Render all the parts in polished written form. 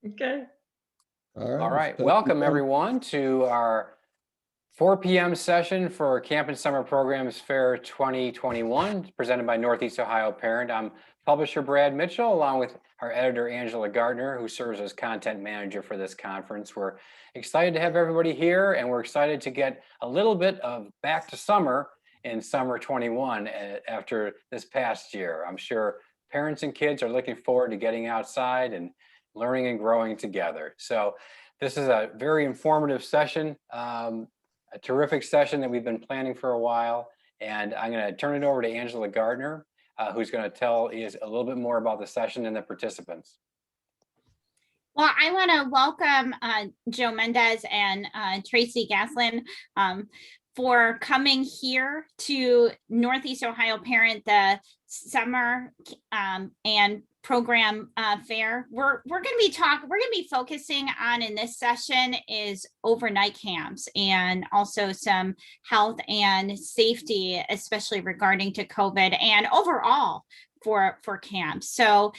Okay. All right. Welcome everyone to our 4 p.m. session for Camp and Summer Programs Fair 2021, presented by Northeast Ohio Parent. I'm publisher Brad Mitchell, along with our editor Angela Gardner, who serves as content manager for this conference. We're excited to have everybody here, and we're excited to get a little bit of back to summer in summer 21 after this past year. I'm sure parents and kids are looking forward to getting outside and learning and growing together. So this is a very informative session, a terrific session that we've been planning for a while. And I'm going to turn it over to Angela Gardner, who's going to tell us a little bit more about the session and the participants. Well, I want to welcome Joe Mendes and Tracey Gaslin for coming here to Northeast Ohio Parent, the summer and program fair. We're going to be focusing on in this session is overnight camps and also some health and safety, especially regarding to COVID and overall for camps. So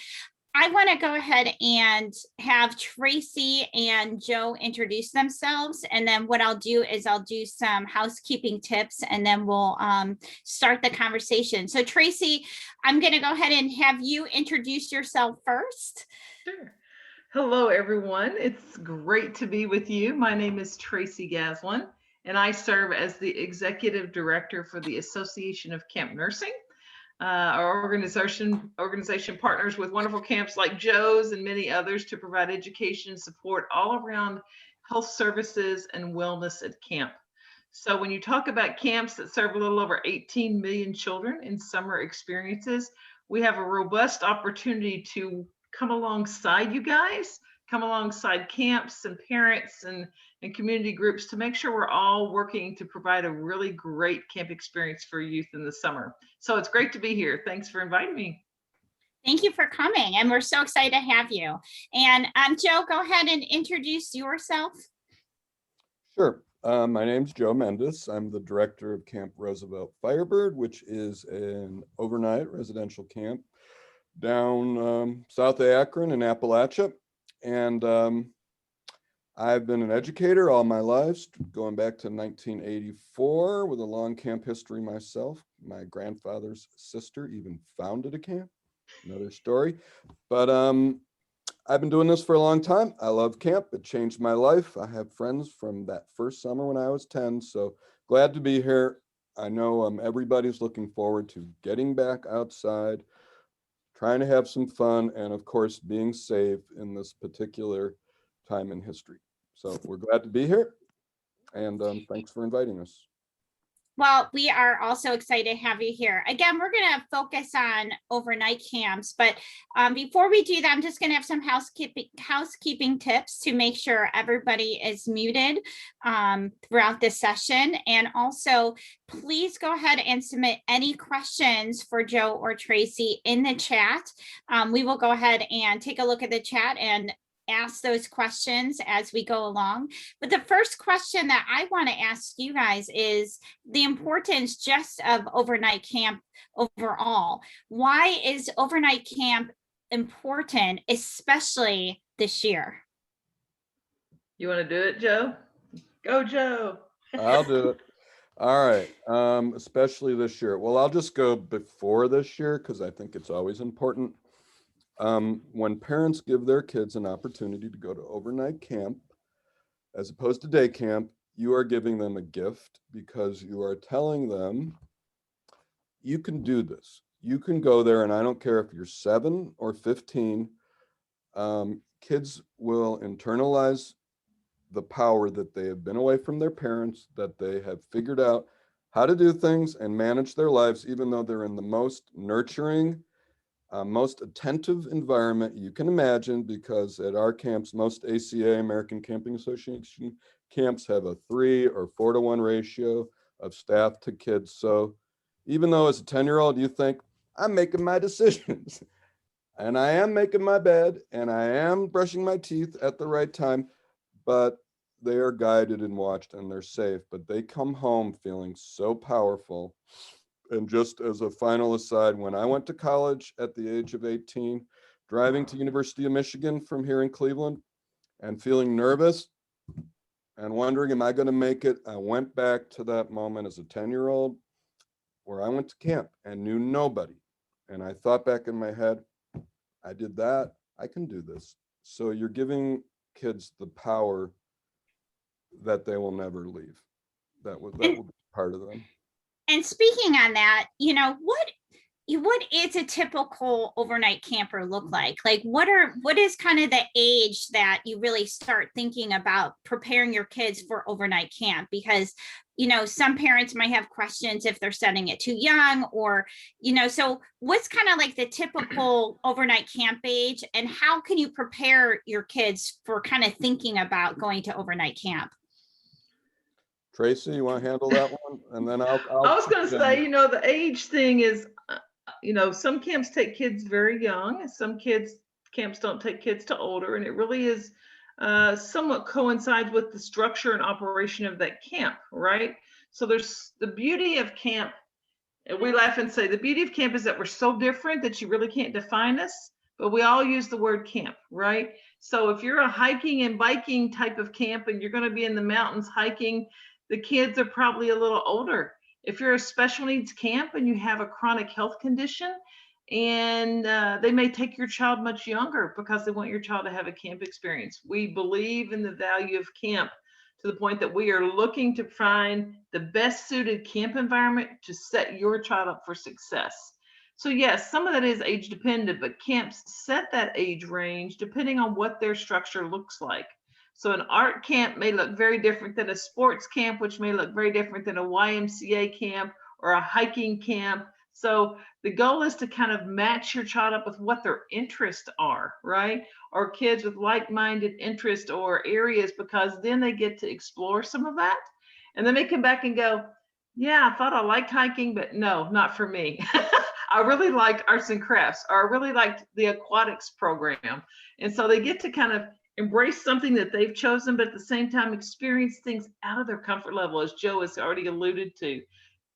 I want to go ahead and have Tracey and Joe introduce themselves. And then what I'll do is I'll do some housekeeping tips and then we'll start the conversation. So Tracey, I'm going to go ahead and have you introduce yourself first. Sure. Hello, everyone. It's great to be with you. My name is Tracey Gaslin, and I serve as the Executive Director for the Association of Camp Nursing. Our organization partners with wonderful camps like Joe's and many others to provide education and support all around health services and wellness at camp. So when you talk about camps that serve a little over 18 million children in summer experiences, we have a robust opportunity to come alongside you guys, come alongside camps and parents and community groups to make sure we're all working to provide a really great camp experience for youth in the summer. So it's great to be here. Thanks for inviting me. Thank you for coming, and we're so excited to have you. And Joe, go ahead and introduce yourself. Sure. My name's Joe Mendes. I'm the director of Camp Roosevelt Firebird, which is an overnight residential camp down south of Akron in Appalachia. And I've been an educator all my life, going back to 1984 with a long camp history myself. My grandfather's sister even founded a camp, another story. But I've been doing this for a long time. I love camp. It changed my life. I have friends from that first summer when I was 10, so glad to be here. I know everybody's looking forward to getting back outside, trying to have some fun, and of course, being safe in this particular time in history. So we're glad to be here, and thanks for inviting us. Well, we are also excited to have you here. Again, we're going to focus on overnight camps, but before we do that, I'm just going to have some housekeeping tips to make sure everybody is muted throughout this session. And also, please go ahead and submit any questions for Joe or Tracey in the chat. We will go ahead and take a look at the chat and ask those questions as we go along. But the first question that I want to ask you guys is the importance just of overnight camp overall. Why is overnight camp important, especially this year? You want to do it, Joe? Go, Joe. I'll do it. All right. Especially this year. Well, I'll just go before this year because I think it's always important. When parents give their kids an opportunity to go to overnight camp, as opposed to day camp, you are giving them a gift because you are telling them, you can do this. You can go there, and I don't care if you're 7 or 15, kids will internalize the power that they have been away from their parents, that they have figured out how to do things and manage their lives, even though they're in the most nurturing, most attentive environment you can imagine, because at our camps, most ACA, American Camping Association camps, have a 3 or 4 to 1 ratio of staff to kids. So even though as a 10-year-old, you think, I'm making my decisions and I am making my bed and I am brushing my teeth at the right time, but they are guided and watched and they're safe, but they come home feeling so powerful. And just as a final aside, when I went to college at the age of 18, driving to University of Michigan from here in Cleveland, and feeling nervous and wondering, am I going to make it? I went back to that moment as a 10-year-old where I went to camp and knew nobody. And I thought back in my head, I did that, I can do this. So you're giving kids the power that they will never leave. That will be part of them. And speaking on that, you know, what is a typical overnight camper look like? Like what is kind of the age that you really start thinking about preparing your kids for overnight camp? Because, you know, some parents might have questions if they're setting it too young, or, you know, so what's kind of like the typical overnight camp age, and how can you prepare your kids for kind of thinking about going to overnight camp? Tracey, you want to handle that one? And then I'll I was going to say, you know, the age thing is, you know, some camps take kids very young, and some camps don't take kids to older, and it really is somewhat coincides with the structure and operation of that camp, right? So there's the beauty of camp. And we laugh and say the beauty of camp is that we're so different that you really can't define us, but we all use the word camp, right? So if you're a hiking and biking type of camp and you're going to be in the mountains hiking, the kids are probably a little older. If you're a special needs camp and you have a chronic health condition, and they may take your child much younger because they want your child to have a camp experience. We believe in the value of camp to the point that we are looking to find the best suited camp environment to set your child up for success. So yes, some of that is age dependent, but camps set that age range depending on what their structure looks like. So an art camp may look very different than a sports camp, which may look very different than a YMCA camp or a hiking camp. So the goal is to kind of match your child up with what their interests are, right? Or kids with like-minded interests or areas, because then they get to explore some of that. And then they come back and go, yeah, I thought I liked hiking, but no, not for me. I really liked arts and crafts, or I really liked the aquatics program. And so they get to kind of embrace something that they've chosen, but at the same time experience things out of their comfort level, as Joe has already alluded to.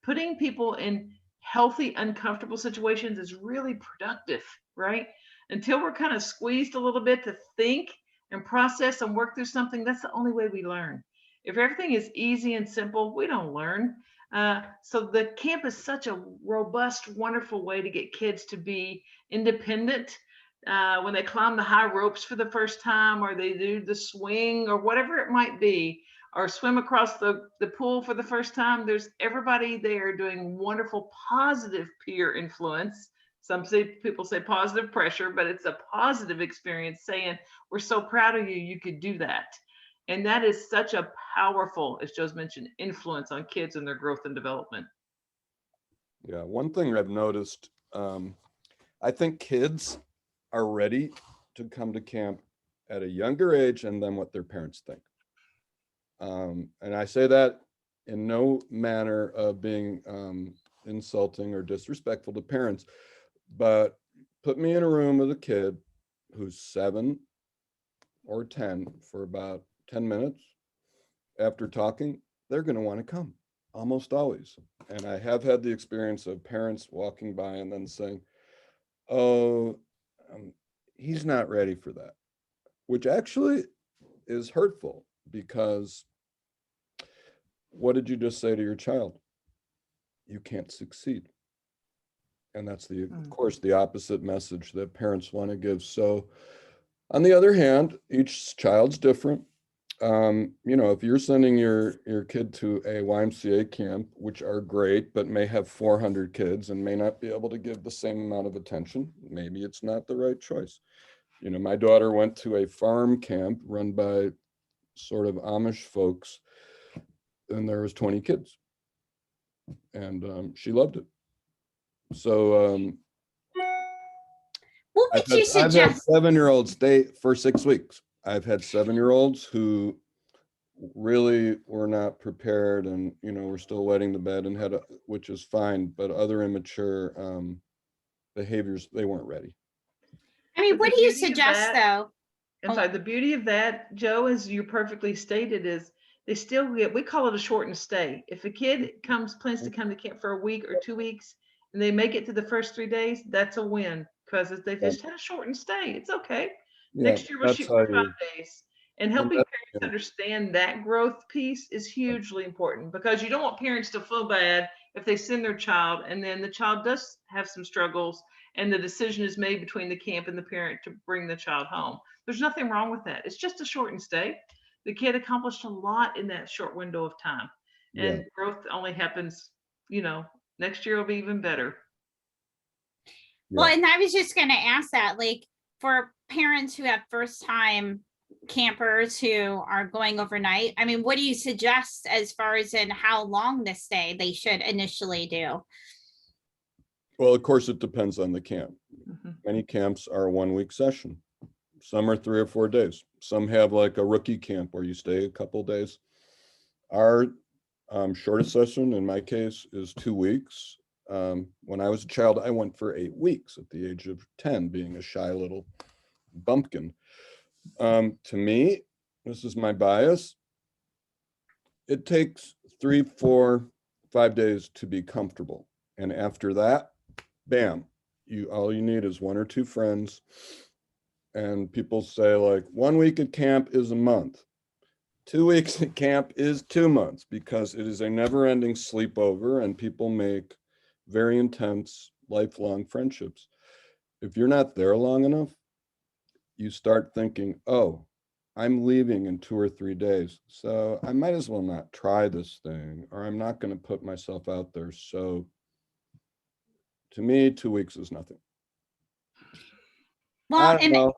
Putting people in healthy, uncomfortable situations is really productive, right? Until we're kind of squeezed a little bit to think and process and work through something, that's the only way we learn. If everything is easy and simple, we don't learn. So the camp is such a robust, wonderful way to get kids to be independent. When they climb the high ropes for the first time, or they do the swing, or whatever it might be, or swim across the pool for the first time, there's everybody there doing wonderful, positive peer influence. People say positive pressure, but it's a positive experience saying, we're so proud of you, you could do that. And that is such a powerful, as Joe's mentioned, influence on kids and their growth and development. Yeah, one thing I've noticed, I think kids are ready to come to camp at a younger age and than what their parents think. And I say that in no manner of being insulting or disrespectful to parents, but put me in a room with a kid who's 7 or 10 for about 10 minutes. After talking, they're going to want to come, almost always. And I have had the experience of parents walking by and then saying, oh, he's not ready for that, which actually is hurtful, because what did you just say to your child? You can't succeed. And that's of course, the opposite message that parents want to give. So on the other hand, each child's different. You know, if you're sending your kid to a YMCA camp, which are great, but may have 400 kids and may not be able to give the same amount of attention, maybe it's not the right choice. You know, my daughter went to a farm camp run by sort of Amish folks, and there was 20 kids, and she loved it. So what would you suggest? I've had 7-year-olds stay for 6 weeks. I've had 7-year-olds who really were not prepared, and you know, were still wetting the bed and which is fine, but other immature behaviors, they weren't ready. I mean, what do you suggest though? I'm sorry, the beauty of that, Joe, as you perfectly stated, is they still get, we call it a shortened stay. If a kid plans to come to camp for a week or 2 weeks and they make it to the first 3 days, that's a win, because they just had a shortened stay. It's okay. Yeah, next year we'll shoot for 5 days. And And helping that, parents you know, understand that growth piece is hugely important, because you don't want parents to feel bad if they send their child and then the child does have some struggles and the decision is made between the camp and the parent to bring the child home. There's nothing wrong with that. It's just a shortened stay. The kid accomplished a lot in that short window of time, yeah, and growth only happens, next year will be even better. Well, yeah. and I was just going to ask that, like, for parents who have first time campers who are going overnight, I mean, what do you suggest as far as in how long this stay they should initially do? Well, of course, it depends on the camp. Mhm. Many camps are a 1-week session. Some are 3 or 4 days. Some have like a rookie camp where you stay a couple days. Our shortest session in my case is 2 weeks. When I was a child, I went for 8 weeks at the age of 10, being a shy little bumpkin. To me, this is my bias. It takes 3, 4, 5 days to be comfortable. And after that, bam, all you need is 1 or 2 friends. And people say like 1 week at camp is a month. 2 weeks at camp is 2 months, because it is a never-ending sleepover and people make very intense lifelong friendships. If you're not there long enough, you start thinking, oh, I'm leaving in 2 or 3 days, so I might as well not try this thing, or I'm not going to put myself out there. So to me, 2 weeks is nothing. Well, I don't know.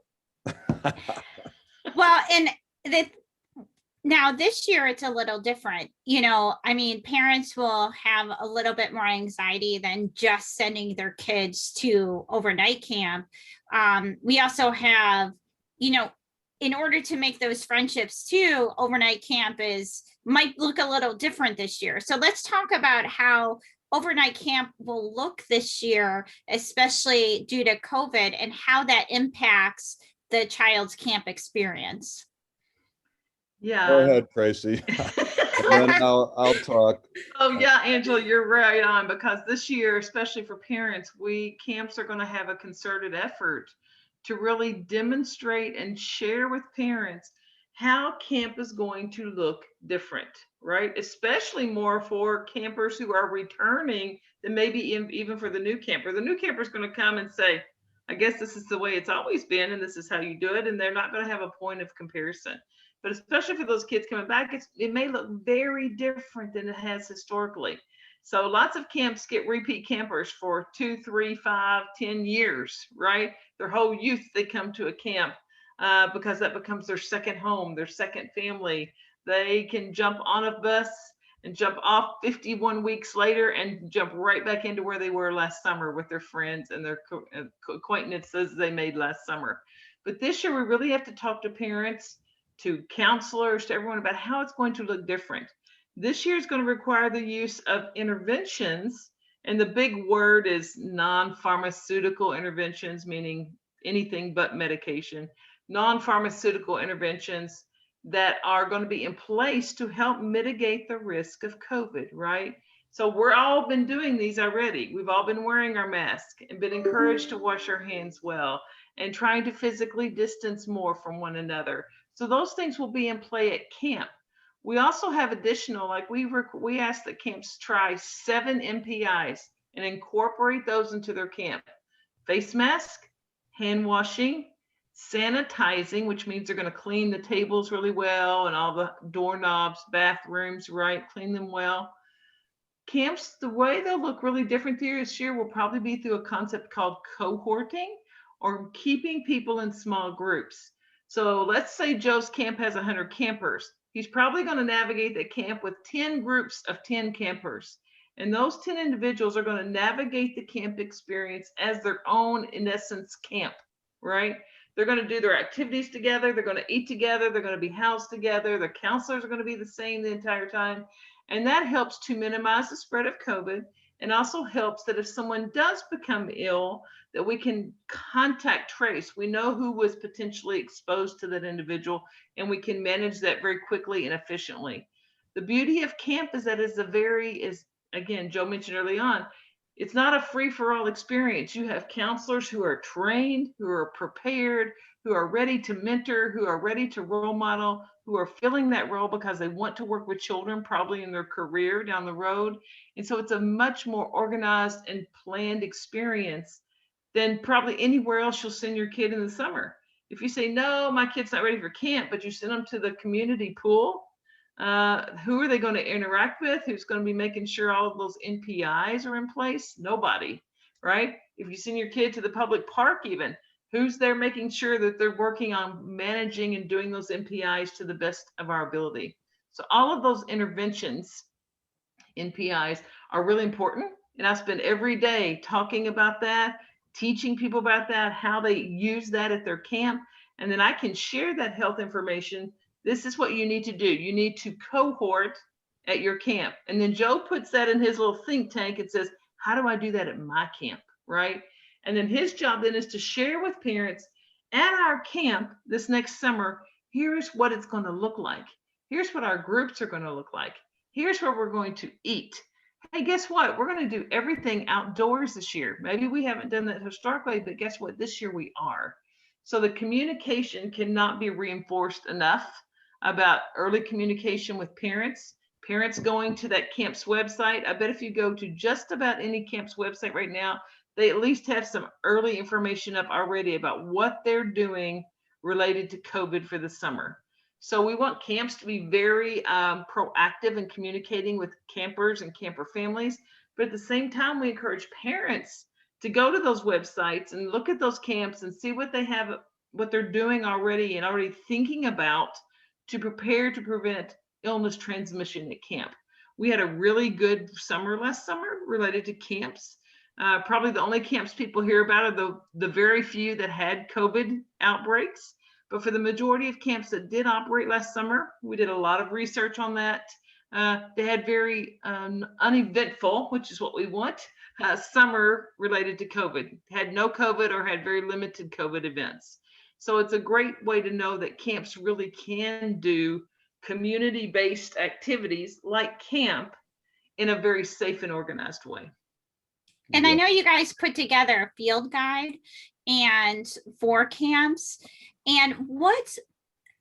and the now this year it's a little different. I mean, parents will have a little bit more anxiety than just sending their kids to overnight camp. We also have, in order to make those friendships too, overnight camp might look a little different this year. So let's talk about how overnight camp will look this year, especially due to COVID, and how that impacts the child's camp experience. Yeah. Go ahead, Tracy. And then I'll talk. Oh yeah, Angela, you're right on, because this year, especially for parents, camps are going to have a concerted effort to really demonstrate and share with parents how camp is going to look different, right? Especially more for campers who are returning than maybe even for the new camper. The new camper is going to come and say, I guess this is the way it's always been, and this is how you do it, and they're not going to have a point of comparison. But especially for those kids coming back, it may look very different than it has historically. So lots of camps get repeat campers for 2, 3, 5, 10 years, right? Their whole youth, they come to a camp because that becomes their second home, their second family. They can jump on a bus and jump off 51 weeks later and jump right back into where they were last summer with their friends and their acquaintances they made last summer. But this year, we really have to talk to parents, to counselors, to everyone about how it's going to look different. This year is going to require the use of interventions, and the big word is non-pharmaceutical interventions, meaning anything but medication. Non-pharmaceutical interventions that are going to be in place to help mitigate the risk of COVID, right? So we're all been doing these already. We've all been wearing our mask and been encouraged to wash our hands well and trying to physically distance more from one another. So those things will be in play at camp. We also have additional, like we ask that camps try 7 MPIs and incorporate those into their camp. Face mask, hand washing, sanitizing, which means they're going to clean the tables really well and all the doorknobs, bathrooms, right? Clean them well. Camps, the way they'll look really different this year will probably be through a concept called cohorting, or keeping people in small groups. So let's say Joe's camp has 100 campers. He's probably going to navigate the camp with 10 groups of 10 campers. And those 10 individuals are going to navigate the camp experience as their own, in essence, camp, right? They're going to do their activities together. They're going to eat together. They're going to be housed together. Their counselors are going to be the same the entire time. And that helps to minimize the spread of COVID, and also helps that if someone does become ill, that we can contact trace. We know who was potentially exposed to that individual, and we can manage that very quickly and efficiently. The beauty of camp is that again, Joe mentioned early on, It's not a free-for-all experience. You have counselors who are trained, who are prepared, who are ready to mentor, who are ready to role model, who are filling that role because they want to work with children, probably in their career down the road. And so it's a much more organized and planned experience than probably anywhere else you'll send your kid in the summer. If you say, no, my kid's not ready for camp, but you send them to the community pool, who are they going to interact with? Who's going to be making sure all of those NPIs are in place? Nobody, right? If you send your kid to the public park, even, who's there making sure that they're working on managing and doing those NPIs to the best of our ability? So all of those interventions, NPIs, are really important. And I spend every day talking about that, teaching people about that, how they use that at their camp. And then I can share that health information. This is what you need to do. You need to cohort at your camp. And then Joe puts that in his little think tank and says, how do I do that at my camp? Right. And then his job then is to share with parents at our camp this next summer, here's what it's going to look like. Here's what our groups are going to look like. Here's where we're going to eat. Hey, guess what? We're going to do everything outdoors this year. Maybe we haven't done that historically, but guess what? This year we are. So the communication cannot be reinforced enough about early communication with parents. Parents going to that camp's website. I bet if you go to just about any camp's website right now, they at least have some early information up already about what they're doing related to COVID for the summer. So we want camps to be very proactive in communicating with campers and camper families. But at the same time, we encourage parents to go to those websites and look at those camps and see what they have, what they're doing already and already thinking about to prepare to prevent illness transmission at camp. We had a really good summer last summer related to camps. Probably the only camps people hear about are the very few that had COVID outbreaks. But for the majority of camps that did operate last summer, we did a lot of research on that. They had very uneventful, which is what we want, summer related to COVID. Had no COVID or had very limited COVID events. So it's a great way to know that camps really can do community-based activities like camp in a very safe and organized way. And I know you guys put together a field guide and for camps. And what,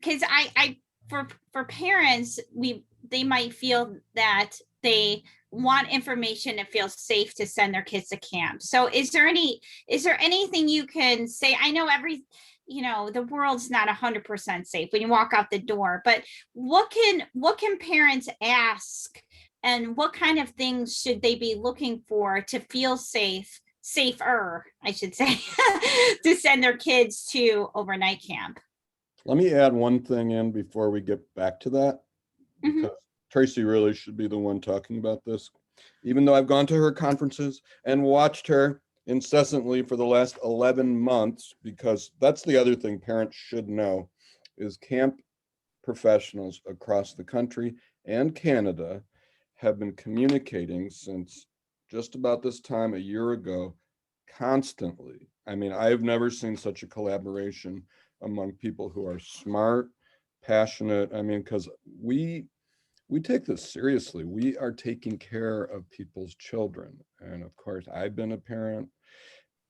because I for parents, they might feel that they want information and feel safe to send their kids to camp. So is there anything you can say? I know the world's not 100% safe when you walk out the door, but what can parents ask, and what kind of things should they be looking for to feel safer, I should say, to send their kids to overnight camp? Let me add one thing in before we get back to that, because Tracey really should be the one talking about this. Even though I've gone to her conferences and watched her incessantly for the last 11 months, because that's the other thing parents should know, is camp professionals across the country and Canada have been communicating since just about this time a year ago, constantly. I mean, I've never seen such a collaboration among people who are smart, passionate. I mean, because we take this seriously. We are taking care of people's children. And of course, I've been a parent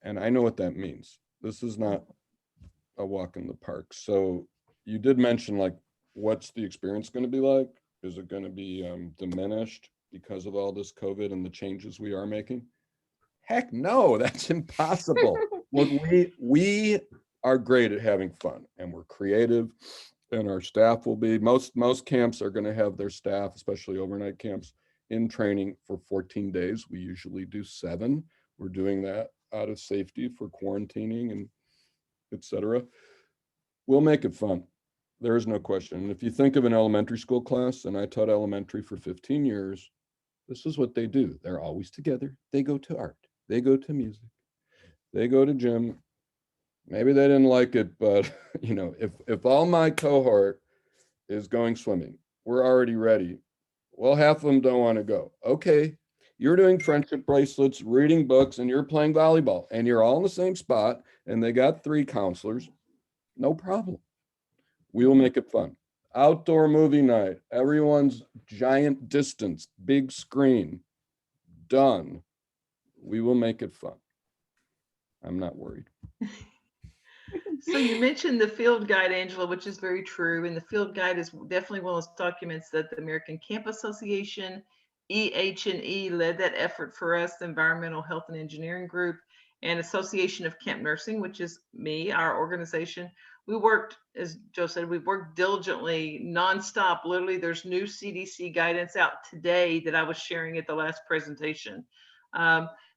and I know what that means. This is not a walk in the park. So you did mention, like, what's the experience going to be like? Is it going to be diminished because of all this COVID and the changes we are making? Heck no, that's impossible. Look, we are great at having fun and we're creative, and our staff will be, most camps are going to have their staff, especially overnight camps, in training for 14 days. We usually do 7. We're doing that out of safety for quarantining and etc. We'll make it fun. There is no question. And if you think of an elementary school class, and I taught elementary for 15 years, this is what they do. They're always together. They go to art. They go to music. They go to gym. Maybe they didn't like it, but if all my cohort is going swimming, we're already ready. Well, half of them don't want to go. Okay, you're doing friendship bracelets, reading books, and you're playing volleyball, and you're all in the same spot, and they got 3 counselors. No problem. We will make it fun. Outdoor movie night, everyone's giant distance, big screen, done. we will make it fun. I'm not worried. So you mentioned the field guide, Angela, which is very true. And the field guide is definitely one of those documents that the American Camp Association, EH&E led that effort for us, the Environmental Health and Engineering Group, and Association of Camp Nursing, which is me, our organization. We worked, as Joe said, we worked diligently, nonstop. Literally, there's new CDC guidance out today that I was sharing at the last presentation.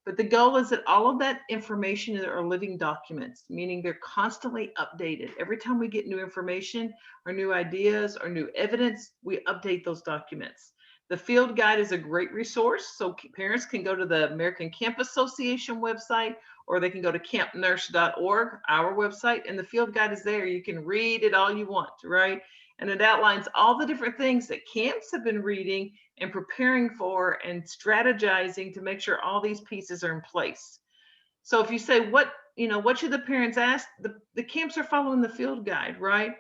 But the goal is that all of that information are living documents, meaning they're constantly updated. Every time we get new information or new ideas or new evidence, we update those documents. The field guide is a great resource. So parents can go to the American Camp Association website, or they can go to campnurse.org, our website, and the field guide is there. You can read it all you want, right? And it outlines all the different things that camps have been reading and preparing for and strategizing to make sure all these pieces are in place. So if you say, what should the parents ask? The camps are following the field guide, right?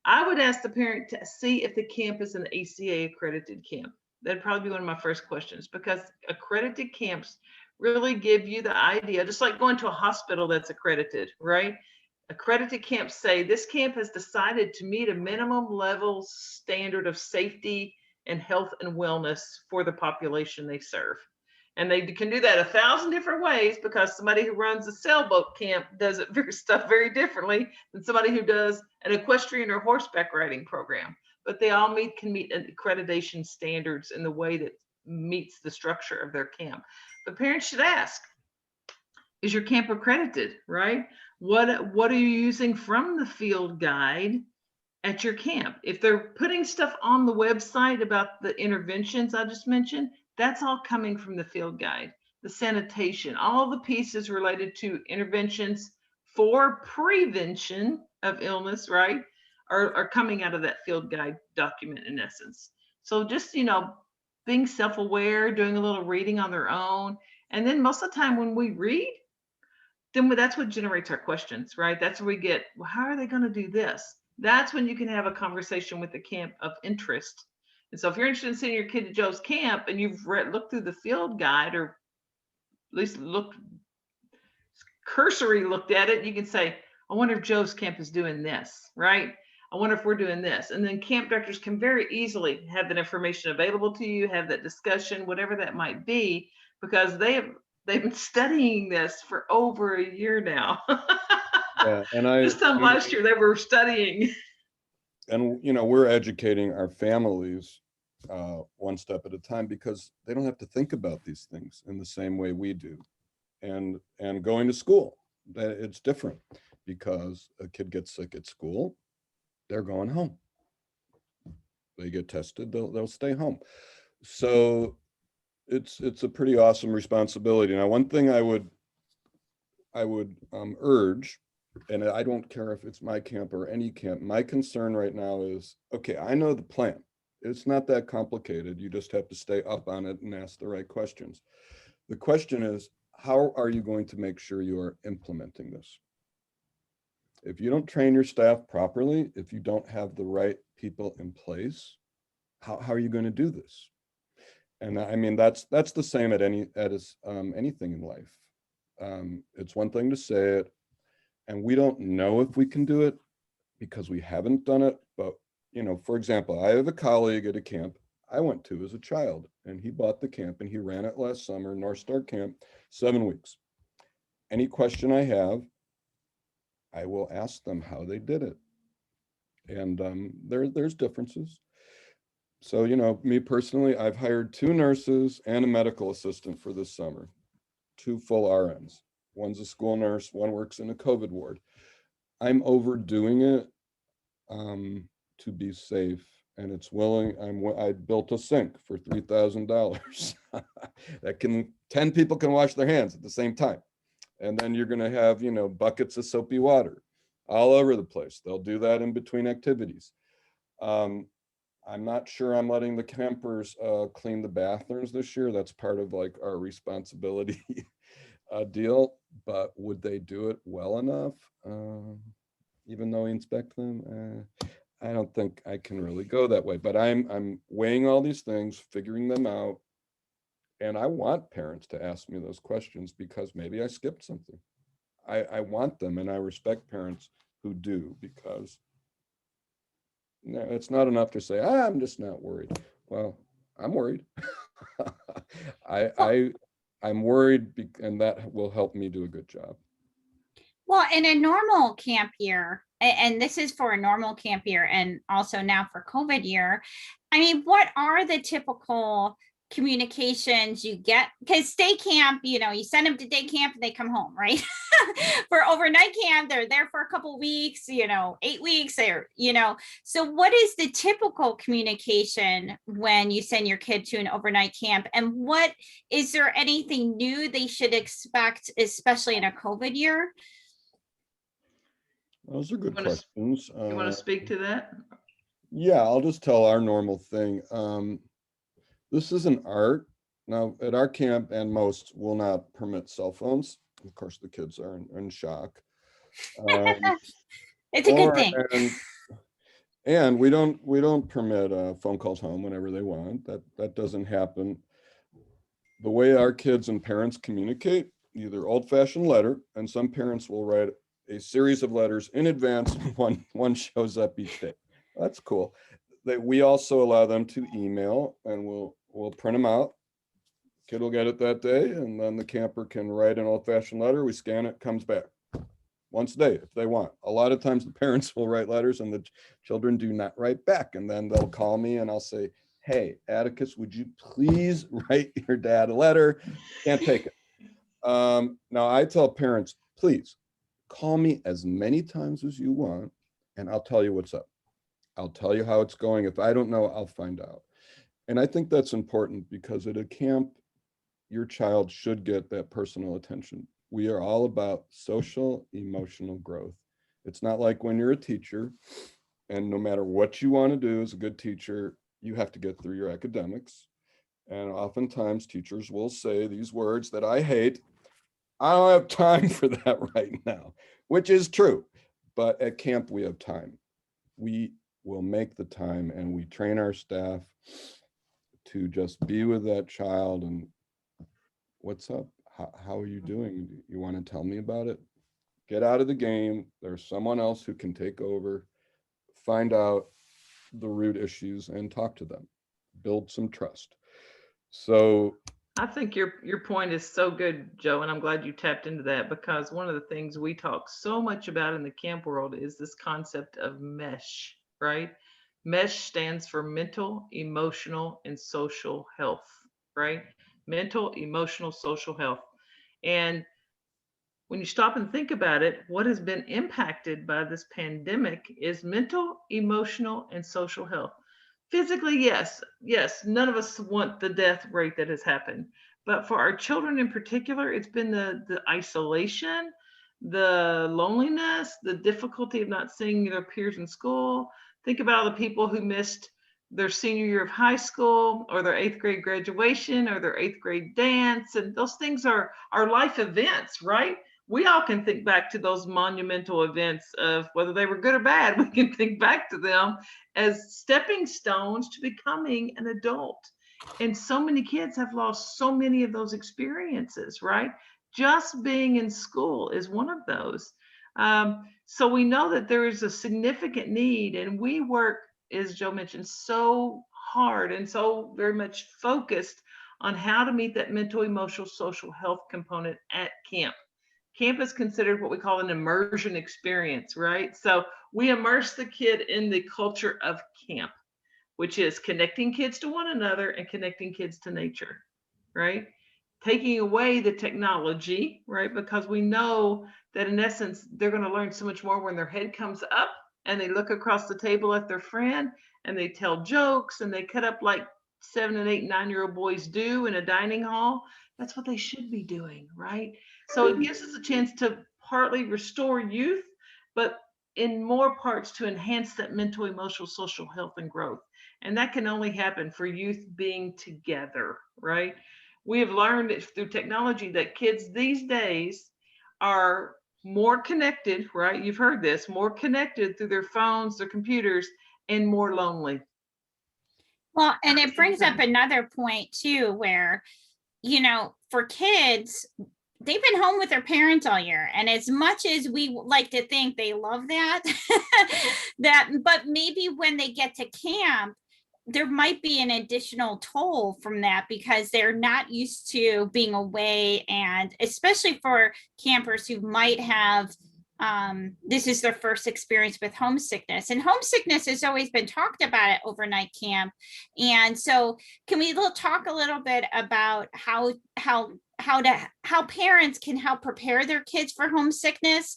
I would ask the parent to see if the camp is an ACA accredited camp. That'd probably be one of my first questions, because accredited camps really give you the idea, just like going to a hospital that's accredited, right? Accredited camps say this camp has decided to meet a minimum level standard of safety and health and wellness for the population they serve. And they can do that 1,000 different ways, because somebody who runs a sailboat camp does stuff very differently than somebody who does an equestrian or horseback riding program. But they all can meet accreditation standards in the way that meets the structure of their camp. But parents should ask, is your camp accredited, right? What are you using from the field guide at your camp? If they're putting stuff on the website about the interventions I just mentioned, that's all coming from the field guide. The sanitation, all the pieces related to interventions for prevention of illness, right, are coming out of that field guide document in essence. So just, being self-aware, doing a little reading on their own. And then most of the time when we read, then that's what generates our questions, right? That's where we get, well, how are they going to do this? That's when you can have a conversation with the camp of interest. And so if you're interested in sending your kid to Joe's camp and you've looked through the field guide, or at least cursory looked at it, you can say, I wonder if Joe's camp is doing this, right? I wonder if we're doing this. And then camp directors can very easily have that information available to you, have that discussion, whatever that might be, because they've been studying this for over a year now. Yeah, and this time last year they were studying. And we're educating our families one step at a time, because they don't have to think about these things in the same way we do. And going to school, it's different, because a kid gets sick at school, they're going home. They get tested, they'll stay home. So it's a pretty awesome responsibility. Now, one thing I would urge, and I don't care if it's my camp or any camp, my concern right now is, okay, I know the plan. It's not that complicated. You just have to stay up on it and ask the right questions. The question is, how are you going to make sure you are implementing this? If you don't train your staff properly, if you don't have the right people in place, how are you going to do this? And I mean, that's the same at anything in life. It's one thing to say it, and we don't know if we can do it because we haven't done it. But, for example, I have a colleague at a camp I went to as a child, and he bought the camp and he ran it last summer, North Star Camp, 7 weeks. Any question I have, I will ask them how they did it. And there's differences. So, me personally, I've hired 2 nurses and a medical assistant for this summer, 2 full RNs. One's a school nurse, one works in a COVID ward. I'm overdoing it to be safe, and it's willing. I built a sink for $3,000 that 10 people can wash their hands at the same time. And then you're going to have, buckets of soapy water all over the place. They'll do that in between activities. I'm not sure I'm letting the campers clean the bathrooms this year. That's part of like our responsibility deal, but would they do it well enough? Even though we inspect them, I don't think I can really go that way, but I'm weighing all these things, figuring them out. And I want parents to ask me those questions because maybe I skipped something. I want them, and I respect parents who do, because it's not enough to say, I'm just not worried. Well, I'm worried. I'm worried, and that will help me do a good job. Well, in a normal camp year, and this is for a normal camp year and also now for COVID year, I mean, what are the typical communications you get? Because day camp, you send them to day camp and they come home, right? For overnight camp, they're there for a couple of weeks, 8 weeks there, So what is the typical communication when you send your kid to an overnight camp? And what is there anything new they should expect, especially in a COVID year? Those are good questions. You want to speak to that? Yeah, I'll just tell our normal thing. This is an art. Now, at our camp, and most will not permit cell phones. Of course, the kids are in shock. It's a good thing. And we don't permit phone calls home whenever they want. That doesn't happen. The way our kids and parents communicate, either old-fashioned letter, and some parents will write a series of letters in advance. One shows up each day. That's cool. We also allow them to email, and we'll print them out. Kid will get it that day, and then the camper can write an old-fashioned letter. We scan it, comes back once a day if they want. A lot of times the parents will write letters and the children do not write back, and then they'll call me and I'll say, hey, Atticus, would you please write your dad a letter? Can't take it. Now I tell parents, please call me as many times as you want, and I'll tell you what's up. I'll tell you how it's going. If I don't know, I'll find out. And I think that's important, because at a camp, your child should get that personal attention. We are all about social, emotional growth. It's not like when you're a teacher, and no matter what you want to do as a good teacher, you have to get through your academics. And oftentimes teachers will say these words that I hate: I don't have time for that right now, which is true. But at camp, we have time. We will make the time, and we train our staff to just be with that child. And what's up? How are you doing? You want to tell me about it? Get out of the game. There's someone else who can take over, find out the root issues and talk to them, build some trust. So I think your point is so good, Joe, and I'm glad you tapped into that, because one of the things we talk so much about in the camp world is this concept of MESH, right? MESH stands for mental, emotional, and social health, right? Mental, emotional, social health. And when you stop and think about it, what has been impacted by this pandemic is mental, emotional, and social health. Physically, yes, none of us want the death rate that has happened. But for our children in particular, it's been the isolation, the loneliness, the difficulty of not seeing their peers in school. Think about all the people who missed their senior year of high school, or their 8th grade graduation, or their 8th grade dance. And those things are life events, right? We all can think back to those monumental events of whether they were good or bad. We can think back to them as stepping stones to becoming an adult. And so many kids have lost so many of those experiences, right? Just being in school is one of those. So we know that there is a significant need, and we work, as Joe mentioned, so hard and so very much focused on how to meet that mental, emotional, social health component at camp. Camp is considered what we call an immersion experience, right? So we immerse the kid in the culture of camp, which is connecting kids to one another and connecting kids to nature, right? Taking away the technology, right? Because we know that in essence, they're going to learn so much more when their head comes up and they look across the table at their friend and they tell jokes and they cut up like 7 and 8 and 9-year-old boys do in a dining hall. That's what they should be doing, right? So it gives us a chance to partly restore youth, but in more parts to enhance that mental, emotional, social health and growth. And that can only happen for youth being together, right? We have learned through technology that kids these days are more connected, right? You've heard this, more connected through their phones, their computers, and more lonely. Well, and it brings up another point too, where you know, for kids, they've been home with their parents all year. And as much as we like to think they love that, but maybe when they get to camp, there might be an additional toll from that because they're not used to being away. And especially for campers who might have, this is their first experience with homesickness, and homesickness has always been talked about at overnight camp. And so can we talk a little bit about how parents can help prepare their kids for homesickness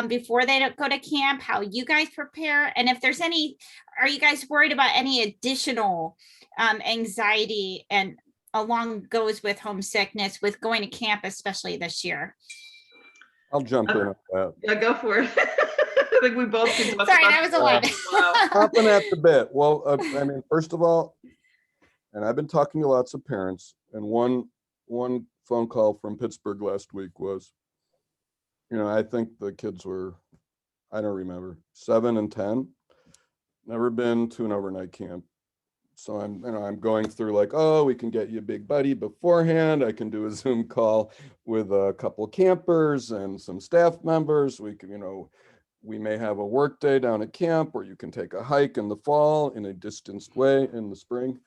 before they go to camp, how you guys prepare, and if there's any, are you guys worried about any additional anxiety and along goes with homesickness with going to camp, especially this year? I'll jump in on that. Yeah, go for it. I think we both can talk Sorry, about that was a lot. Hopping at the bit. Well, I mean, first of all, and I've been talking to lots of parents, and one phone call from Pittsburgh last week was, you know, I think the kids were, I don't remember, 7 and 10, never been to an overnight camp. So I'm going through like, oh, we can get you a big buddy beforehand. I can do a Zoom call with a couple of campers and some staff members. We can, you know, we may have a work day down at camp where you can take a hike in the fall in a distanced way in the spring.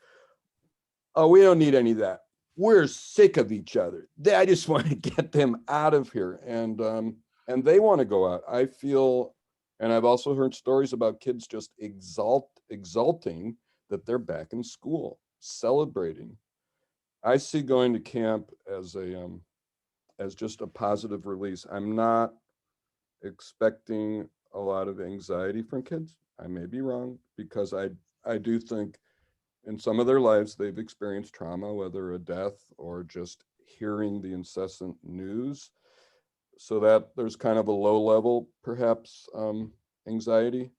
Oh, we don't need any of that. We're sick of each other. I just want to get them out of here. And they want to go out. I feel, and I've also heard stories about kids just exulting that they're back in school, celebrating. I see going to camp as just a positive release. I'm not expecting a lot of anxiety from kids. I may be wrong, because I do think in some of their lives they've experienced trauma, whether a death or just hearing the incessant news, so that there's kind of a low level, perhaps, anxiety.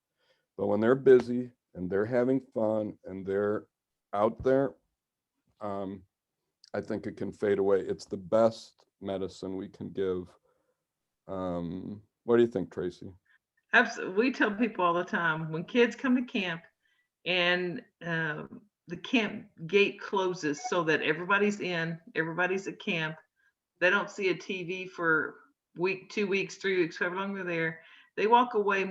But when they're busy and they're having fun and they're out there, I think it can fade away. It's the best medicine we can give. What do you think, Tracey? Absolutely. We tell people all the time when kids come to camp and the camp gate closes so that everybody's at camp. They don't see a TV for week, 2 weeks, 3 weeks, however long they're there. They walk away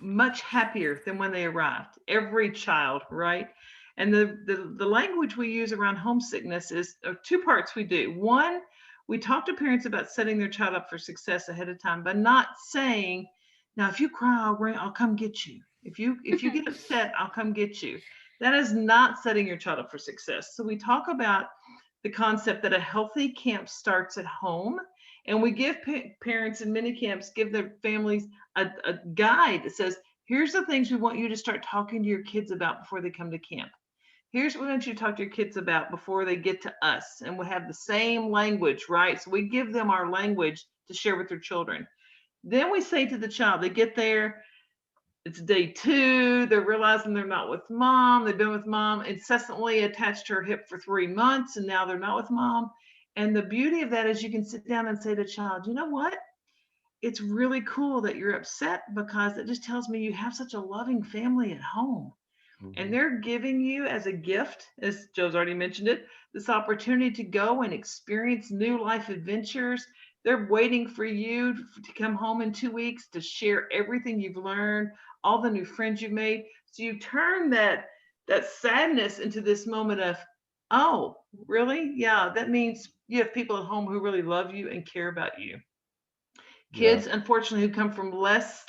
much happier than when they arrived. Every child, right? And the language we use around homesickness is 2 parts we do. One, we talk to parents about setting their child up for success ahead of time by not saying, now if you cry, I'll come get you. If you get upset, I'll come get you. That is not setting your child up for success. So we talk about the concept that a healthy camp starts at home, and we give parents in many camps, give their families a guide that says, here's the things we want you to start talking to your kids about before they come to camp. Here's what we want you to talk to your kids about before they get to us. And we have the same language, right? So we give them our language to share with their children. Then we say to the child, they get there, it's day 2, they're realizing they're not with mom. They've been with mom incessantly attached to her hip for 3 months, and now they're not with mom. And the beauty of that is you can sit down and say to the child, you know what? It's really cool that you're upset, because it just tells me you have such a loving family at home. Mm-hmm. And they're giving you as a gift, as Joe's already mentioned it, this opportunity to go and experience new life adventures. They're waiting for you to come home in 2 weeks to share everything you've learned, all the new friends you've made. So you turn that sadness into this moment of, oh, really? Yeah, that means you have people at home who really love you and care about you. Kids, unfortunately, who come from less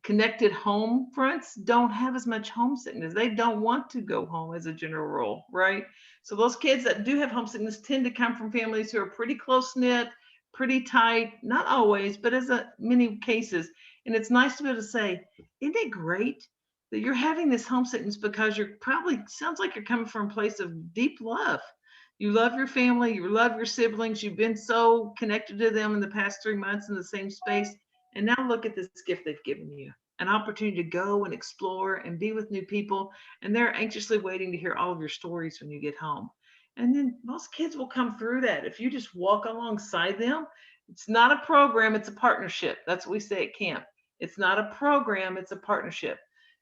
connected home fronts don't have as much homesickness. They don't want to go home as a general rule, right? So those kids that do have homesickness tend to come from families who are pretty close knit, pretty tight, not always, but as many cases. And it's nice to be able to say, isn't it great that you're having this homesickness because you're probably, sounds like you're coming from a place of deep love. You love your family, you love your siblings, you've been so connected to them in the past 3 months in the same space. And now look at this gift they've given you, an opportunity to go and explore and be with new people. And they're anxiously waiting to hear all of your stories when you get home. And then most kids will come through that if you just walk alongside them. It's not a program, it's a partnership. That's what we say at camp. It's not a program, it's a partnership.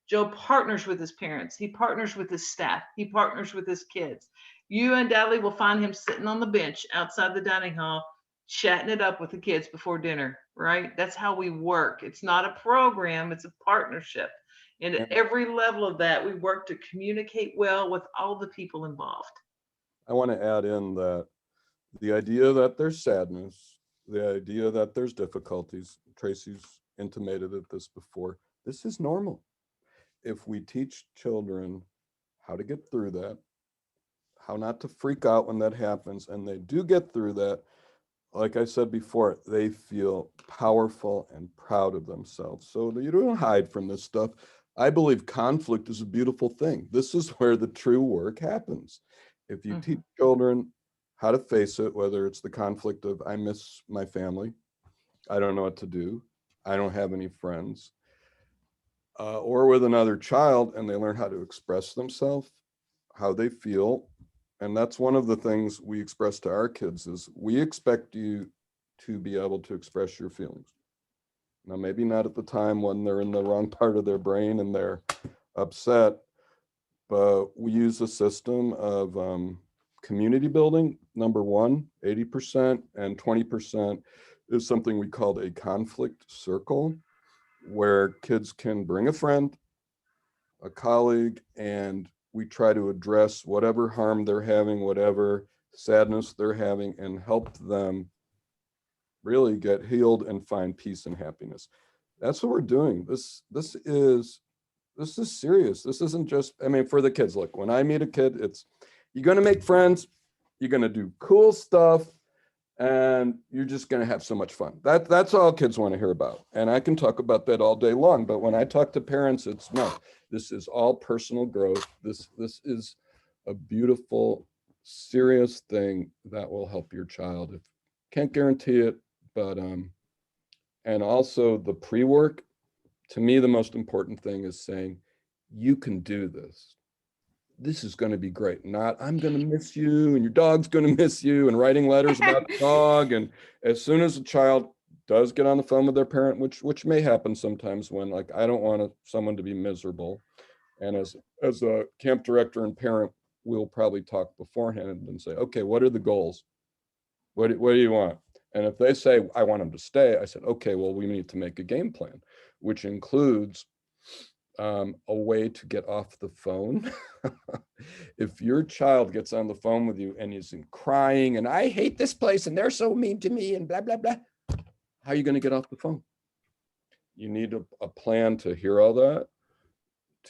Joe partners with his parents. He partners with his staff. He partners with his kids. you undoubtedly will find him sitting on the bench outside the dining hall, chatting it up with the kids before dinner, right? That's how we work. It's not a program, it's a partnership. And at And every level of that, we work to communicate well with all the people involved. I want to add in that the idea that there's sadness, the idea that there's difficulties, Tracy's intimated at this before, this is normal. If we teach children how to get through that, how not to freak out when that happens, and they do get through that, like I said before, they feel powerful and proud of themselves. So you don't hide from this stuff. I believe conflict is a beautiful thing. This is where the true work happens. If you teach children how to face it, whether it's the conflict of I miss my family, I don't know what to do, I don't have any friends, or with another child, and they learn how to express themselves, how they feel. And that's one of the things we express to our kids is we expect you to be able to express your feelings. Now, maybe not at the time when they're in the wrong part of their brain and they're upset, but we use a system of community building. Number one, 80%, and 20% is something we called a conflict circle, where kids can bring a friend, a colleague, and we try to address whatever harm they're having, whatever sadness they're having, and help them really get healed and find peace and happiness. That's what we're doing. This is serious. This isn't just, I mean, for the kids, look, when I meet a kid, it's, you're going to make friends, you're going to do cool stuff, and you're just going to have so much fun. That's all kids want to hear about. And I can talk about that all day long, but when I talk to parents, it's no, this is all personal growth. This is a beautiful, serious thing that will help your child. Can't guarantee it, but and also the pre-work, to me, the most important thing is saying, you can do this. This is going to be great. Not, I'm going to miss you and your dog's going to miss you, and writing letters about the dog. And as soon as a child does get on the phone with their parent, which may happen sometimes when, like, I don't want someone to be miserable. And as a camp director and parent, we'll probably talk beforehand and say, okay, what are the goals? What do you want? And if they say, I want them to stay, I said, okay, well, we need to make a game plan, which includes a way to get off the phone. If your child gets on the phone with you and is crying and I hate this place and they're so mean to me and blah, blah, blah, how are you going to get off the phone? You need a plan to hear all that,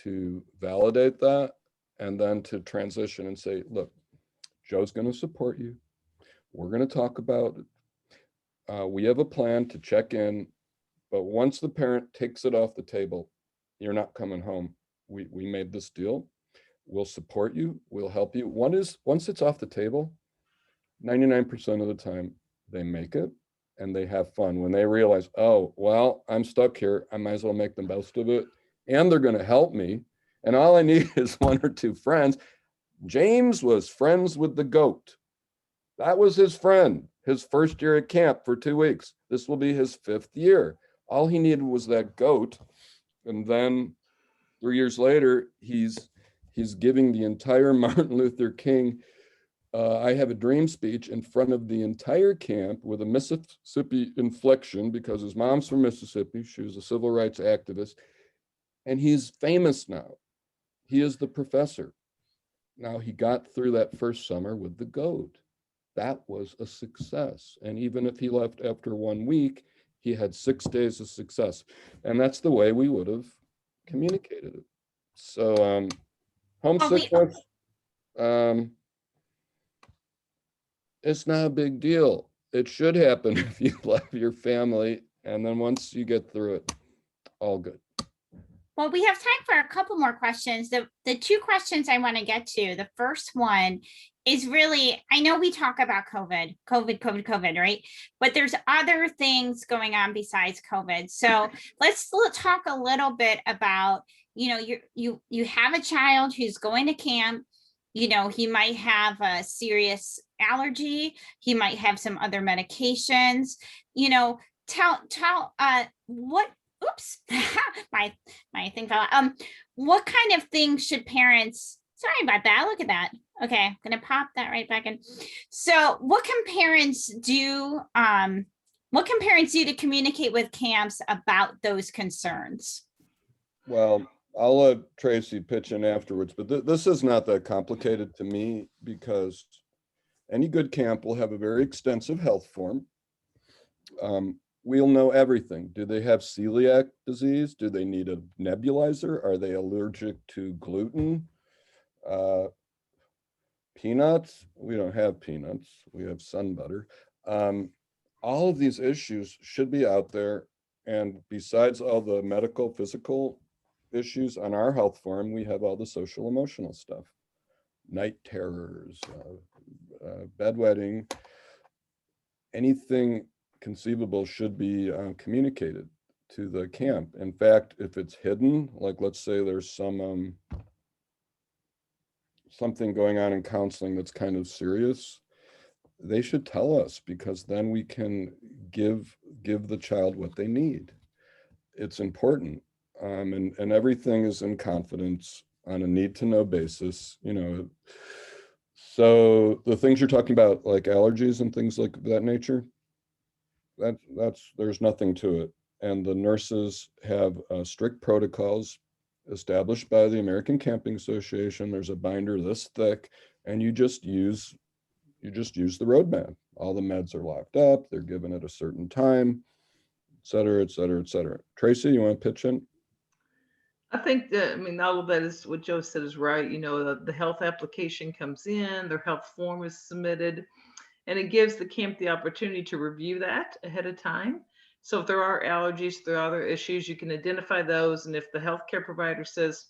to validate that, and then to transition and say, look, Joe's going to support you. We're going to talk about it. We have a plan to check in, but once the parent takes it off the table, you're not coming home. We made this deal. We'll support you. We'll help you. Once it's off the table, 99% of the time they make it and they have fun. When they realize, oh, well, I'm stuck here, I might as well make the most of it. And they're going to help me. And all I need is one or two friends. James was friends with the goat. That was his friend, his first year at camp for 2 weeks. This will be his 5th year. All he needed was that goat. And then 3 years later, he's giving the entire Martin Luther King I Have a Dream speech in front of the entire camp with a Mississippi inflection because his mom's from Mississippi. She was a civil rights activist. And he's famous now. He is the professor. Now, he got through that first summer with the goat. That was a success. And even if he left after 1 week, he had 6 days of success. And that's the way we would have communicated it. So homesickness, it's not a big deal. It should happen if you love your family. And then once you get through it, all good. Well, we have time for a couple more questions. The 2 questions I want to get to, the first one is really, I know we talk about COVID, right? But there's other things going on besides COVID. So let's talk a little bit about, you have a child who's going to camp. He might have a serious allergy. He might have some other medications. Tell what. Oops, my thing fell out. What kind of things should parents Sorry about that. Look at that. Okay, I'm gonna pop that right back in. So what can parents do? What can parents do to communicate with camps about those concerns? Well, I'll let Tracey pitch in afterwards, but this is not that complicated to me because any good camp will have a very extensive health form. We'll know everything. Do they have celiac disease? Do they need a nebulizer? Are they allergic to gluten? Peanuts? We don't have peanuts. We have sun butter. All of these issues should be out there. And besides all the medical, physical issues on our health form, we have all the social, emotional stuff. Night terrors, bedwetting, anything conceivable should be communicated to the camp. In fact, if it's hidden, like let's say there's some something going on in counseling that's kind of serious, they should tell us, because then we can give the child what they need. It's important. And everything is in confidence on a need to know basis, you know. So the things you're talking about, like allergies and things like that nature, there's nothing to it. And the nurses have strict protocols established by the American Camping Association. There's a binder this thick, and you just use the roadmap. All the meds are locked up, they're given at a certain time, et cetera, et cetera, et cetera. Tracey, you want to pitch in? I think that, I mean, all of that is what Joe said is right. You know, the health application comes in, their health form is submitted, and it gives the camp the opportunity to review that ahead of time. So if there are allergies, if there are other issues, you can identify those. And if the healthcare provider says,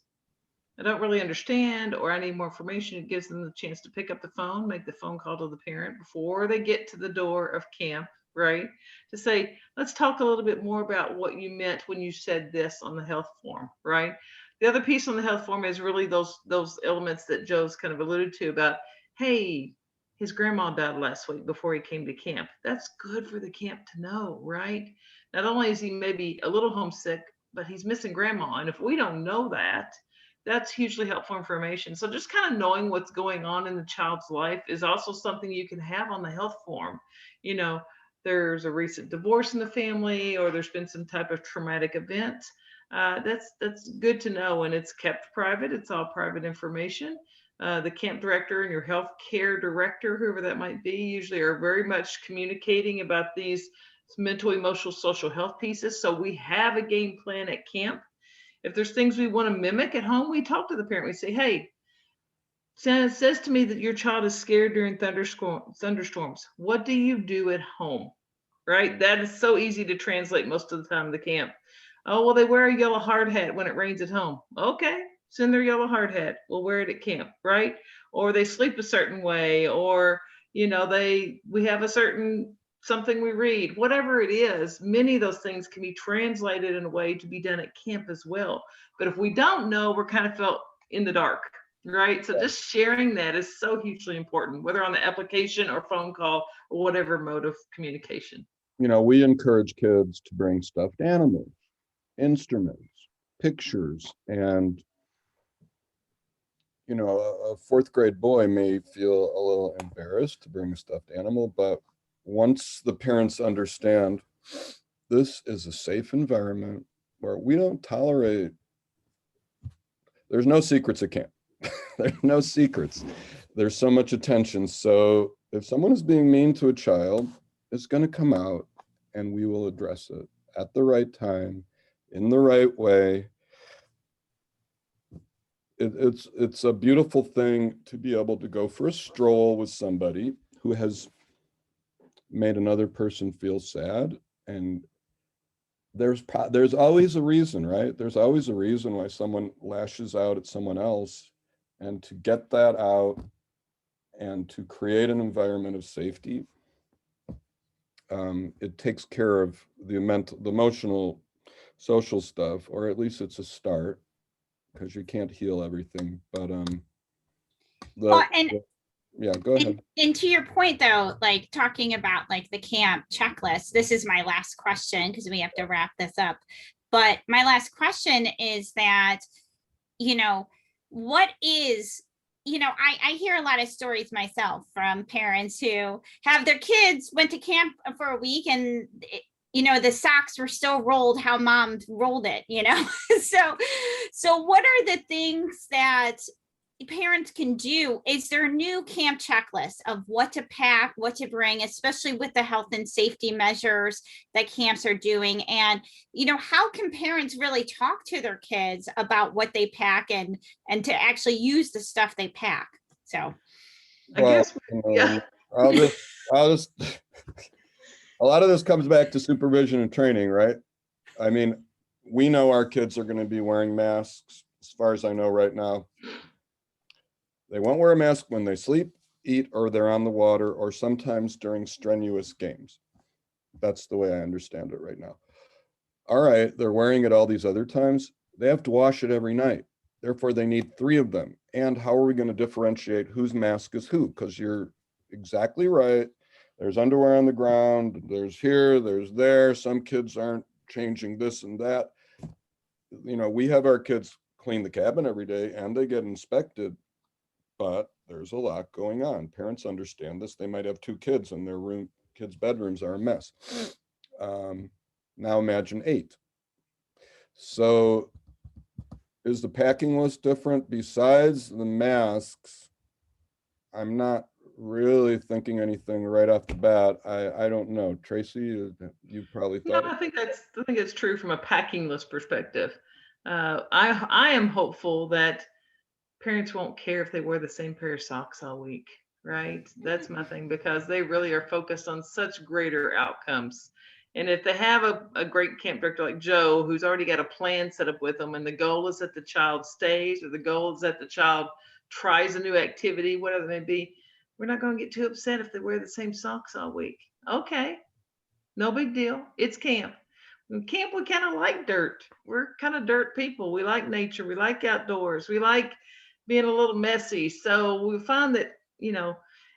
I don't really understand, or I need more information, it gives them the chance to pick up the phone, make the phone call to the parent before they get to the door of camp, right? To say, let's talk a little bit more about what you meant when you said this on the health form, right? The other piece on the health form is really those elements that Joe's kind of alluded to about, hey, his grandma died last week before he came to camp. That's good for the camp to know, right? Not only is he maybe a little homesick, but he's missing grandma. And if we don't know that, that's hugely helpful information. So just kind of knowing what's going on in the child's life is also something you can have on the health form. You know, there's a recent divorce in the family, or there's been some type of traumatic event. That's good to know, and it's kept private. It's all private information. The camp director and your health care director, whoever that might be, usually are very much communicating about these mental, emotional, social health pieces. So we have a game plan at camp. If there's things we want to mimic at home, we talk to the parent. We say, hey, it says to me that your child is scared during thunderstorms. What do you do at home? Right? That is so easy to translate most of the time in the camp. Oh, well, they wear a yellow hard hat when it rains at home. Okay, send their yellow hard hat. We'll wear it at camp, right? Or they sleep a certain way, or, you know, we have a certain something we read, whatever it is. Many of those things can be translated in a way to be done at camp as well. But if we don't know, we're kind of felt in the dark, right? So just sharing that is so hugely important, whether on the application or phone call or whatever mode of communication. You know, we encourage kids to bring stuffed animals, instruments, pictures, and you know, a fourth grade boy may feel a little embarrassed to bring a stuffed animal, but once the parents understand this is a safe environment where we don't tolerate, there's no secrets at camp. There's no secrets. There's so much attention. So if someone is being mean to a child, it's going to come out, and we will address it at the right time, in the right way. It's a beautiful thing to be able to go for a stroll with somebody who has made another person feel sad. And there's always a reason, right? There's always a reason why someone lashes out at someone else. And to get that out and to create an environment of safety, it takes care of the emotional, social stuff, or at least it's a start, because you can't heal everything. But yeah, go ahead. And to your point, though, like talking about like the camp checklist, this is my last question because we have to wrap this up. But my last question is that, you know, what is I hear a lot of stories myself from parents who have their kids went to camp for a week and the socks were still rolled how mom rolled it. So what are the things that parents can do? Is there a new camp checklist of what to pack, what to bring, especially with the health and safety measures that camps are doing? And how can parents really talk to their kids about what they pack and to actually use the stuff they pack? So I guess, yeah. I'll just a lot of this comes back to supervision and training, right? I mean, we know our kids are going to be wearing masks as far as I know right now. They won't wear a mask when they sleep, eat, or they're on the water, or sometimes during strenuous games. That's the way I understand it right now. All right, they're wearing it all these other times. They have to wash it every night. Therefore, they need 3 of them. And how are we going to differentiate whose mask is who? Because you're exactly right. There's underwear on the ground. There's here, there's there. Some kids aren't changing this and that. We have our kids clean the cabin every day and they get inspected. But there's a lot going on. Parents understand this. They might have 2 kids and their kids' bedrooms are a mess. Now imagine 8. So is the packing list different besides the masks? I'm not really thinking anything right off the bat. I don't know. Tracey, you probably thought. No, I think it's true from a packing list perspective. I am hopeful that parents won't care if they wear the same pair of socks all week, right? That's my thing, because they really are focused on such greater outcomes. And if they have a great camp director like Joe, who's already got a plan set up with them, and the goal is that the child stays, or the goal is that the child tries a new activity, whatever it may be, we're not going to get too upset if they wear the same socks all week. Okay, no big deal. It's camp. In camp, we kind of like dirt. We're kind of dirt people. We like nature. We like outdoors. We like being a little messy. So we find that,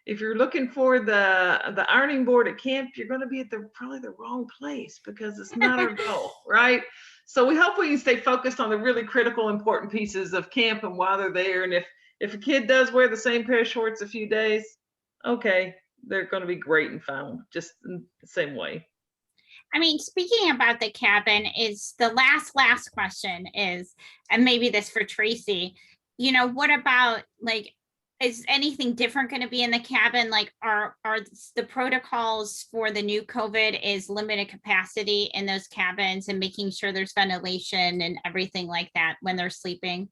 if you're looking for the ironing board at camp, you're going to be at probably the wrong place, because it's not our goal, right? So we hope we can stay focused on the really critical, important pieces of camp and why they're there. And if a kid does wear the same pair of shorts a few days, okay, they're going to be great and fine, just in the same way. I mean, speaking about the cabin, is the last question is, and maybe this for Tracey, what about, like, is anything different going to be in the cabin? Like, are the protocols for the new COVID is limited capacity in those cabins and making sure there's ventilation and everything like that when they're sleeping?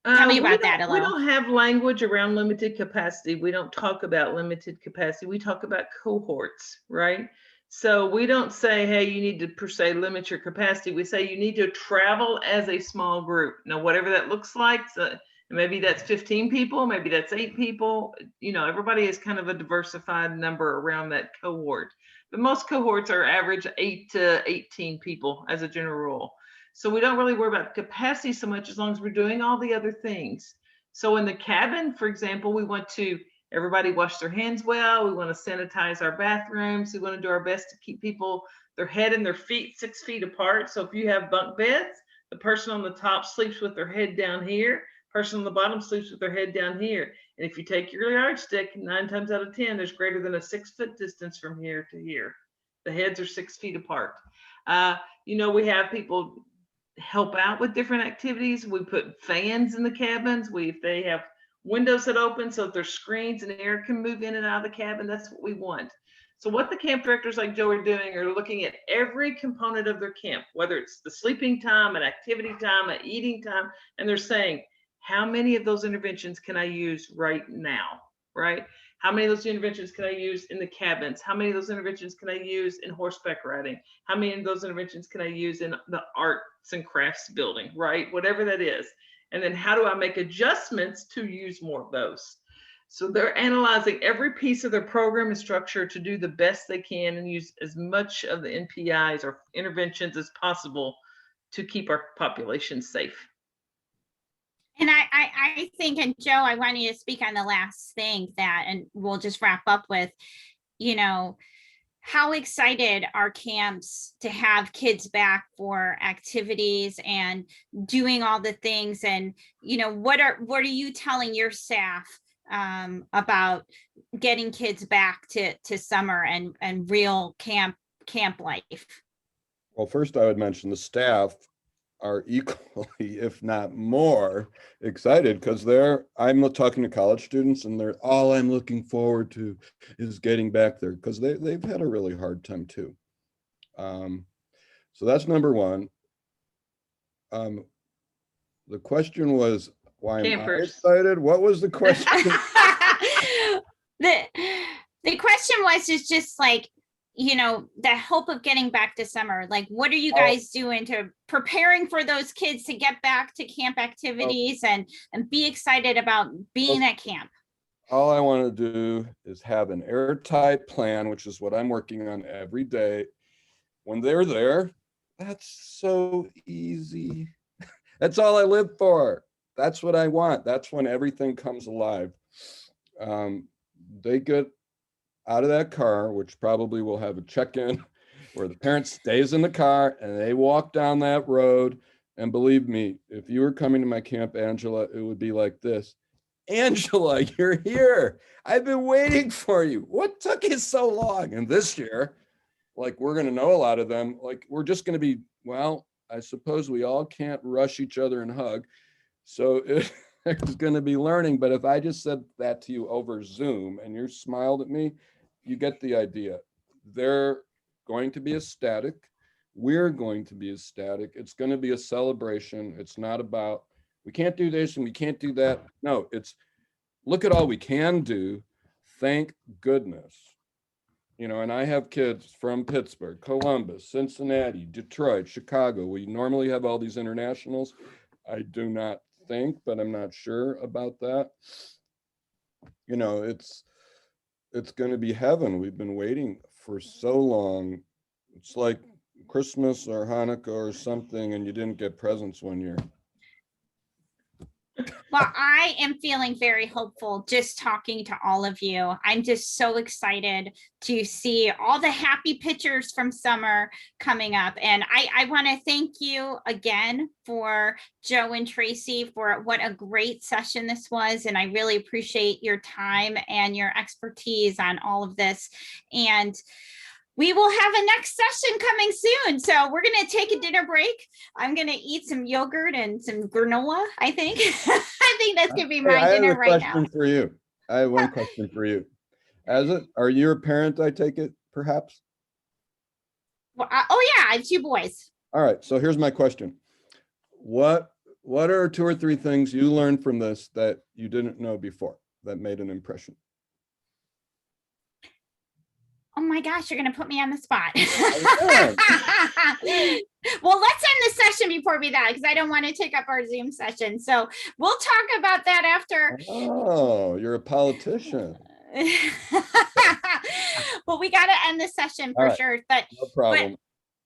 Tell me about that a little. We don't have language around limited capacity. We don't talk about limited capacity. We talk about cohorts, right? So we don't say, hey, you need to per se limit your capacity. We say you need to travel as a small group. Now, whatever that looks like, so maybe that's 15 people, maybe that's 8 people. Everybody is kind of a diversified number around that cohort. But most cohorts are average 8 to 18 people as a general rule. So we don't really worry about capacity so much, as long as we're doing all the other things. So in the cabin, for example, we want to everybody wash their hands well. We want to sanitize our bathrooms. We want to do our best to keep people, their head and their feet 6 feet apart. So if you have bunk beds, the person on the top sleeps with their head down here. Person on the bottom sleeps with their head down here. And if you take your yardstick, 9 times out of 10, there's greater than a 6-foot distance from here to here. The heads are 6 feet apart. We have people help out with different activities. We put fans in the cabins. If they have windows that open so that there's screens and air can move in and out of the cabin, that's what we want. So what the camp directors like Joe are doing are looking at every component of their camp, whether it's the sleeping time, an activity time, an eating time, and they're saying, how many of those interventions can I use right now, right? How many of those interventions can I use in the cabins? How many of those interventions can I use in horseback riding? How many of those interventions can I use in the arts and crafts building, right? Whatever that is. And then how do I make adjustments to use more of those? So they're analyzing every piece of their program and structure to do the best they can and use as much of the NPIs or interventions as possible to keep our population safe. And I think, and Joe, I want you to speak on the last thing and we'll just wrap up with, how excited are camps to have kids back for activities and doing all the things? And, you know, what are you telling your staff about getting kids back to summer and real camp life? Well, first I would mention the staff are equally, if not more, excited because I'm talking to college students and all I'm looking forward to is getting back there because they've had a really hard time too. So that's number one. The question was, why am I excited? What was the question? The question was just like, you know, the hope of getting back to summer. Like, what are you guys doing to preparing for those kids to get back to camp activities and be excited about being at camp? All I want to do is have an airtight plan, which is what I'm working on every day. When they're there, that's so easy. That's all I live for. That's what I want. That's when everything comes alive. They get out of that car, which probably will have a check-in where the parent stays in the car and they walk down that road. And believe me, if you were coming to my camp, Angela, it would be like this. Angela, you're here. I've been waiting for you. What took you so long? And this year, like, we're going to know a lot of them. Like, we're just going to be, well, I suppose we all can't rush each other and hug. So there's going to be learning. But if I just said that to you over Zoom and you smiled at me, you get the idea. They're going to be ecstatic. We're going to be ecstatic. It's going to be a celebration. It's not about, we can't do this and we can't do that. No, it's look at all we can do. Thank goodness. You know, and I have kids from Pittsburgh, Columbus, Cincinnati, Detroit, Chicago. We normally have all these internationals. I do not think, but I'm not sure about that. You know, it's going to be heaven. We've been waiting for so long. It's like Christmas or Hanukkah or something, and you didn't get presents one year. Well, I am feeling very hopeful just talking to all of you. I'm just so excited to see all the happy pictures from summer coming up. And I want to thank you again for Joe and Tracey for what a great session this was. And I really appreciate your time and your expertise on all of this. And we will have a next session coming soon. So we're going to take a dinner break. I'm going to eat some yogurt and some granola, I think. I think that's going to be my dinner right now. For you. I have one question for you. Are you a parent, I take it, perhaps? Well, oh, yeah, I have 2 boys. All right. So here's my question. What are 2 or 3 things you learned from this that you didn't know before that made an impression? Oh my gosh, you're going to put me on the spot. Well, let's end the session before we that because I don't want to take up our Zoom session. So we'll talk about that after. Oh, you're a politician. Well, we got to end the session for sure. But, no problem. But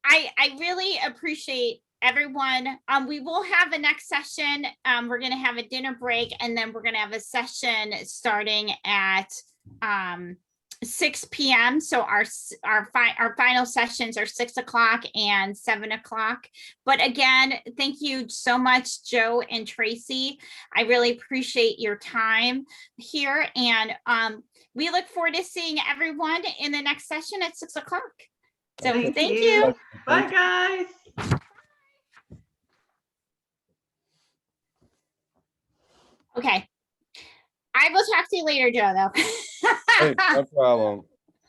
I really appreciate everyone. We will have a next session. We're going to have a dinner break and then we're going to have a session starting at 6 p.m. So our final sessions are 6 o'clock and 7 o'clock. But again, thank you so much, Joe and Tracey. I really appreciate your time here. And we look forward to seeing everyone in the next session at 6 o'clock. So thank you. Bye, guys. Okay. I will talk to you later, Joe, though. Hey, no problem.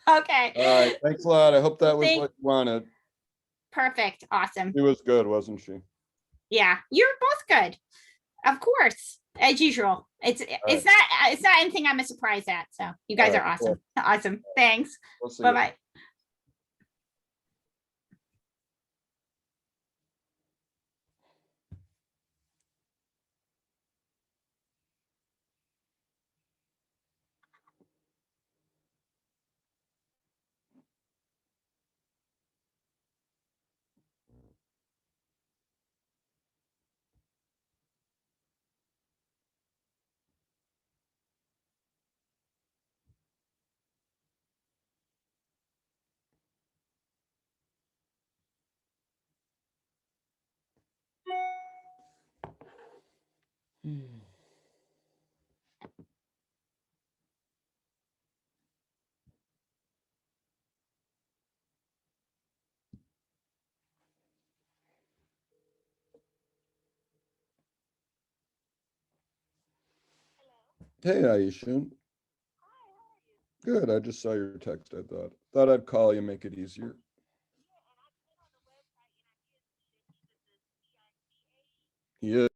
Okay. All right. Thanks a lot. I hope that was what you wanted. Perfect. Awesome. She was good, wasn't she? Yeah, you're both good. Of course, as usual. It's not anything I'm a surprise at. So you guys are awesome. Cool. Awesome. Thanks. Bye-bye. Hey, Aisha. Good. I just saw your text. I thought I'd call you, make it easier. Yeah.